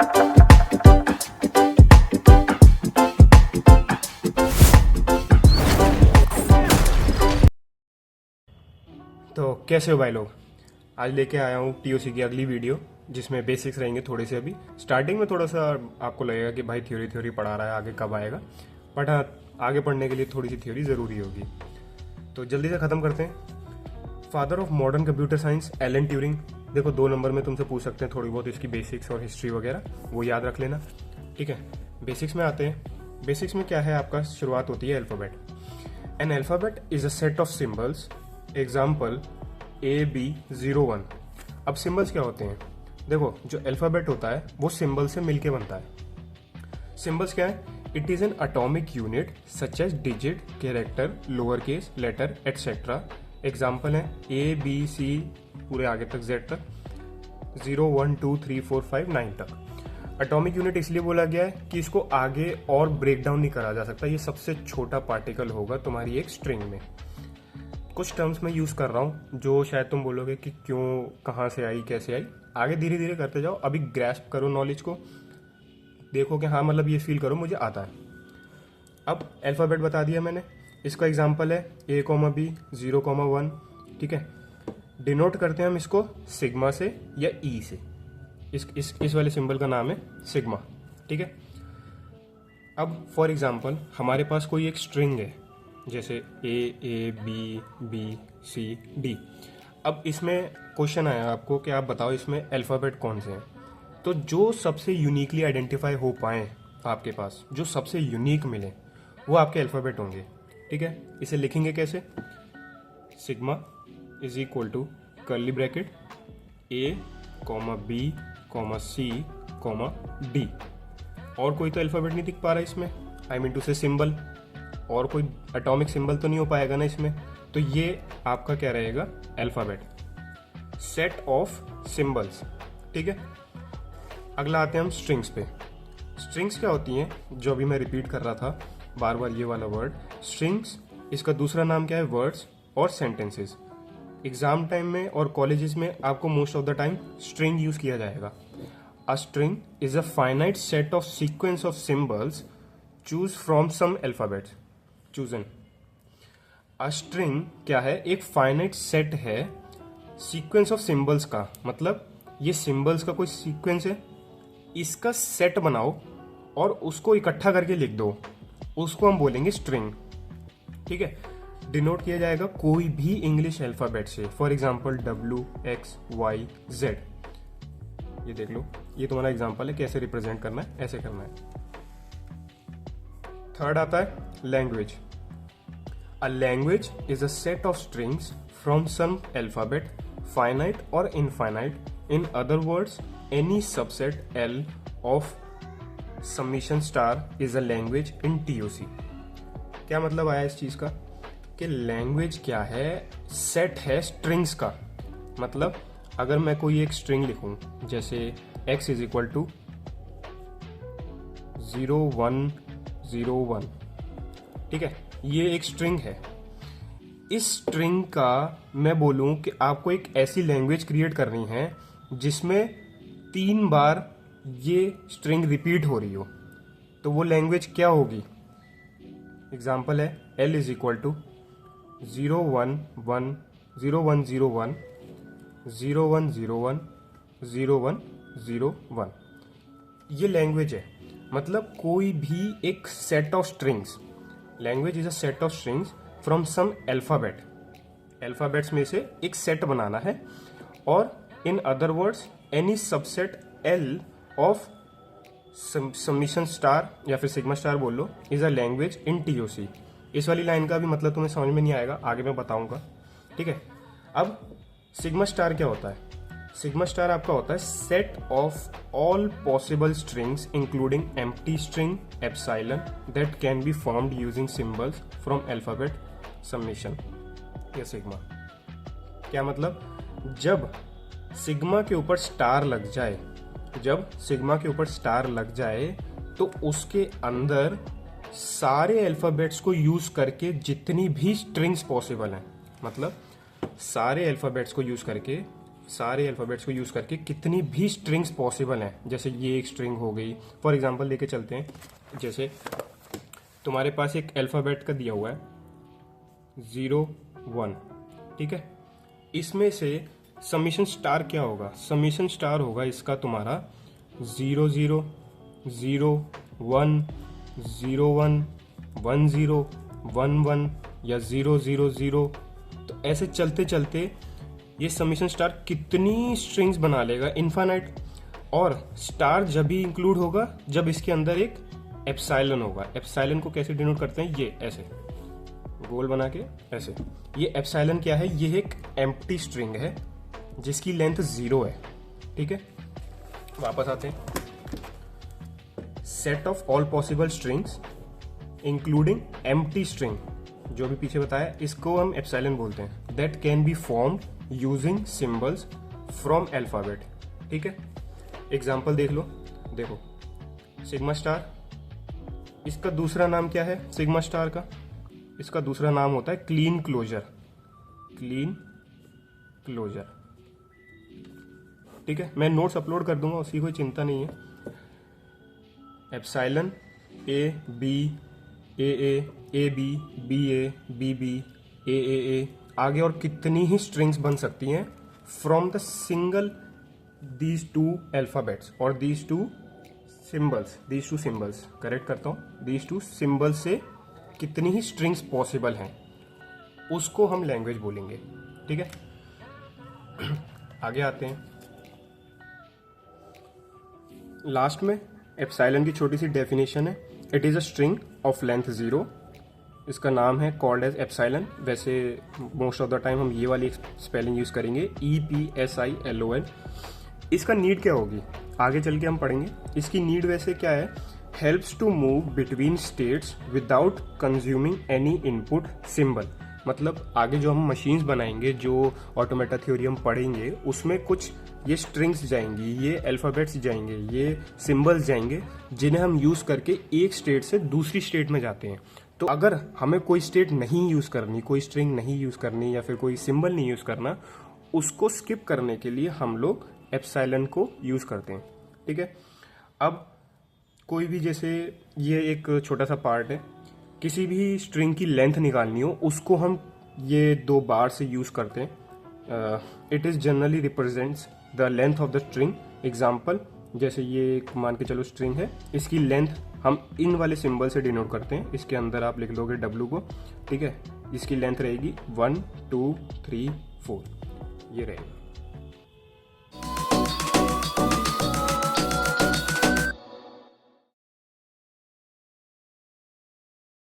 तो कैसे हो भाई लोग। आज लेके आया हूँ टीओसी की अगली वीडियो, जिसमें बेसिक्स रहेंगे थोड़े से। अभी स्टार्टिंग में थोड़ा सा आपको लगेगा कि भाई थ्योरी थ्योरी पढ़ा रहा है, आगे कब आएगा। बट हाँ, आगे पढ़ने के लिए थोड़ी सी थ्योरी ज़रूरी होगी। तो जल्दी से ख़त्म करते हैं। Father of modern computer science Alan Turing. देखो 2 नंबर में तुमसे पूछ सकते हैं थोड़ी बहुत इसकी बेसिक्स और हिस्ट्री वगैरह, वो याद रख लेना। ठीक है, बेसिक्स में आते हैं। बेसिक्स में क्या है, आपका शुरुआत होती है alphabet. N alphabet is a set of symbols, example AB01। अब सिंबल्स क्या होते हैं? देखो, जो अल्फ़ाबेट होता है वो सिंबल से मिलके बनता है। सिंबल्स क्या है? It is an atomic unit such as digit, character, lower case, letter etcetera. Example है ABC पूरे आगे तक, Z तक, 0 1 2 3 4 5 9 तक। एटॉमिक यूनिट इसलिए बोला गया है कि इसको आगे और ब्रेक डाउन नहीं करा जा सकता। ये सबसे छोटा पार्टिकल होगा तुम्हारी एक स्ट्रिंग में। कुछ टर्म्स मैं यूज़ कर रहा हूँ जो शायद तुम बोलोगे कि क्यों, कहाँ से आई, कैसे आई। आगे धीरे धीरे करते जाओ, अभी ग्रैस्प करो नॉलेज को, देखो कि हाँ मतलब ये फील करो मुझे आता है। अब अल्फ़ाबेट बता दिया मैंने, इसका एग्जांपल है A, B, 0, 1। ठीक है, डिनोट करते हैं हम इसको सिग्मा से या E से। इस वाले सिंबल का नाम है सिग्मा। ठीक है, अब फॉर एग्जांपल हमारे पास कोई एक स्ट्रिंग है, जैसे A, B, B, C, D। अब इसमें क्वेश्चन आया आपको कि आप बताओ इसमें अल्फ़ाबेट कौन से हैं। तो जो सबसे यूनिकली आइडेंटिफाई हो पाए आपके पास, जो सबसे यूनिक मिले, वो आपके अल्फ़ाबेट होंगे। ठीक है, इसे लिखेंगे कैसे? Sigma is equal to curly bracket A, B, C, D। और कोई तो अल्फ़ाबेट नहीं दिख पा रहा इसमें, आई मीन टू से सिंबल, और कोई एटॉमिक सिंबल तो नहीं हो पाएगा ना इसमें। तो ये आपका क्या रहेगा? Alphabet, set of symbols. ठीक है, अगला आते हैं हम स्ट्रिंग्स पे। स्ट्रिंग्स क्या होती हैं, जो अभी मैं रिपीट कर रहा था बार बार ये वाला वर्ड स्ट्रिंग्स। इसका दूसरा नाम क्या है? वर्ड्स और सेंटेंसेस। एग्जाम टाइम में और कॉलेजेस में आपको most of the time string use किया जाएगा। A string is a finite set of sequence of symbols choose from some alphabets chosen. A string क्या है? एक फाइनाइट सेट है सीक्वेंस ऑफ सिंबल्स का, मतलब ये सिंबल्स का कोई सीक्वेंस है, इसका सेट बनाओ और उसको इकट्ठा करके लिख दो, उसको हम बोलेंगे स्ट्रिंग। ठीक है, डिनोट किया जाएगा कोई भी इंग्लिश अल्फाबेट से, फॉर एग्जाम्पल WXYZ। ये देख लो, ये तुम्हारा एग्जाम्पल है कैसे रिप्रेजेंट करना है, ऐसे करना है। थर्ड आता है language. A language is a set of strings from some alphabet, finite और infinite. In other words, any subset L of summation star is a language in TOC। क्या मतलब आया इस चीज का कि लैंग्वेज क्या है? सेट है स्ट्रिंग्स का। मतलब अगर मैं कोई एक स्ट्रिंग लिखूं, जैसे X इज इक्वल टू 0101। ठीक है, ये एक स्ट्रिंग है। इस स्ट्रिंग का मैं बोलूं कि आपको एक ऐसी लैंग्वेज क्रिएट करनी है जिसमें 3 बार ये स्ट्रिंग रिपीट हो रही हो, तो वो लैंग्वेज क्या होगी? एग्जाम्पल है L इज इक्वल टू 0101 0101 0101 0101। ये लैंग्वेज है। मतलब कोई भी एक set of strings, language is a set of strings from some alphabet, alphabets में से एक सेट बनाना है। और in other words, any subset L of summation star या फिर सिग्मा स्टार बोल लो, is a language in TOC। इस वाली लाइन का भी मतलब तुम्हें समझ में नहीं आएगा, आगे मैं बताऊंगा। ठीक है, अब सिग्मा स्टार क्या होता है? सिग्मा स्टार आपका होता है set of all possible strings including empty string epsilon that can be formed using symbols from alphabet summation या सिग्मा। क्या मतलब? जब सिग्मा के ऊपर स्टार लग जाए, जब सिग्मा के ऊपर स्टार लग जाए तो उसके अंदर सारे अल्फाबेट्स को यूज करके जितनी भी स्ट्रिंग्स पॉसिबल हैं, मतलब सारे अल्फाबेट्स को यूज करके सारे अल्फ़ाबेट्स को यूज़ करके कितनी भी स्ट्रिंग्स पॉसिबल हैं, जैसे ये एक स्ट्रिंग हो गई, फॉर एग्जांपल लेके चलते हैं, जैसे तुम्हारे पास एक अल्फ़ाबेट का दिया हुआ है 0 1, ठीक है। इसमें से समीशन स्टार क्या होगा? समीशन स्टार होगा इसका तुम्हारा 0 0 0 1 0 1 1 0 1 1 या 0 0 0। तो ऐसे चलते चलते ये समीशन स्टार कितनी स्ट्रिंग्स बना लेगा, इनफाइनाइट। और स्टार जब भी इंक्लूड होगा जब इसके अंदर एक एप्सिलॉन होगा। एप्सिलॉन को कैसे डिनोट करते हैं? ये ऐसे गोल बना के ऐसे। ये एप्सिलॉन क्या है? ये एक एम्प्टी स्ट्रिंग है जिसकी लेंथ 0 है, ठीक है। वापस आते हैं। Set of all possible strings including empty string, जो भी पीछे बताया, इसको हम एप्सिलॉन बोलते हैं। That can be formed using symbols from alphabet, ठीक है। एग्जाम्पल देख लो, देखो सिग्मा स्टार, इसका दूसरा नाम क्या है सिग्मा स्टार का? इसका दूसरा नाम होता है क्लीन क्लोजर, क्लीन क्लोजर, ठीक है। मैं नोट्स अपलोड कर दूंगा, उसकी कोई चिंता नहीं है। Epsilon a b a b b a b b a, आगे और कितनी ही स्ट्रिंग्स बन सकती हैं from the single these two alphabets और दीज टू सिंबल्स, करेक्ट करता हूँ, दीज टू सिंबल्स से कितनी ही स्ट्रिंग्स पॉसिबल हैं उसको हम लैंग्वेज बोलेंगे, ठीक है। आगे आते हैं। लास्ट में एप्सिलॉन की छोटी सी डेफिनेशन है। It is a string of length 0। इसका नाम है कॉल्ड एज एप्सिलॉन। वैसे मोस्ट ऑफ द टाइम हम ये वाली स्पेलिंग यूज़ करेंगे, EPSILON। इसका नीड क्या होगी आगे चल के हम पढ़ेंगे। इसकी नीड वैसे क्या है? Helps to move between states without consuming any input symbol. मतलब आगे जो हम मशीन्स बनाएंगे, जो ऑटोमेटा थ्योरी हम पढ़ेंगे, उसमें कुछ ये स्ट्रिंग्स जाएंगी, ये अल्फ़ाबेट्स जाएंगे, ये सिंबल्स जाएंगे, जिन्हें हम यूज़ करके एक स्टेट से दूसरी स्टेट में जाते हैं। तो अगर हमें कोई स्टेट नहीं यूज़ करनी, कोई स्ट्रिंग नहीं यूज़ करनी या फिर कोई सिंबल नहीं यूज़ करना, उसको स्किप करने के लिए हम लोग एप्सिलॉन को यूज़ करते हैं, ठीक है। अब कोई भी, जैसे ये एक छोटा सा पार्ट है, किसी भी स्ट्रिंग की लेंथ निकालनी हो उसको हम ये 2 बार से यूज़ करते हैं। It is generally represents the length of the string. Example, जैसे ये एक मान के चलो स्ट्रिंग है, इसकी लेंथ हम इन वाले सिंबल से डिनोट करते हैं। इसके अंदर आप लिख लोगे W को, ठीक है। इसकी लेंथ रहेगी 1 2 3 4, ये रहेगी।